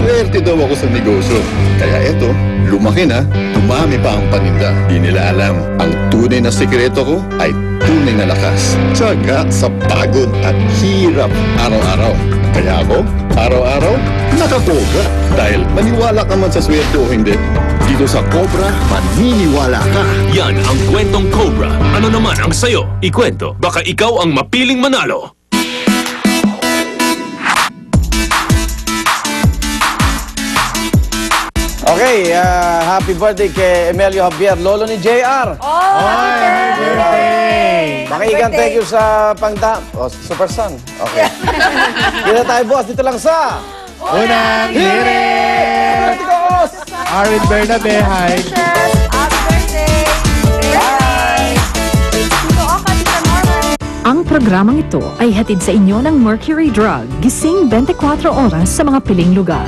Swerte daw ako sa negosyo. Kaya eto, lumaki na, dumami pa ang paninda. Di nila alam, ang tunay na sekreto ko ay tunay na lakas. Tsaga sa pagod at hirap araw-araw. Kaya ako, araw-araw, nakakobra. Dahil maniwala ka man sa swerte o hindi, dito sa Cobra, maniniwala ka. Yan ang kwentong Cobra. Ano naman ang sayo? Ikwento, baka ikaw ang mapiling manalo. Okay, happy birthday kay Emelio Javier, lolo ni JR. Happy birthday! Makiigan, thank you sa Super Sun. Okay. Dito tayo, boss. Dito lang sa... Unang hirit! Arvin Bernabe, hi. Happy birthday! Bye! Ito ako, Tita Norman. Ang programang ito ay hatid sa inyo ng Mercury Drug, gising 24 oras sa mga piling lugar.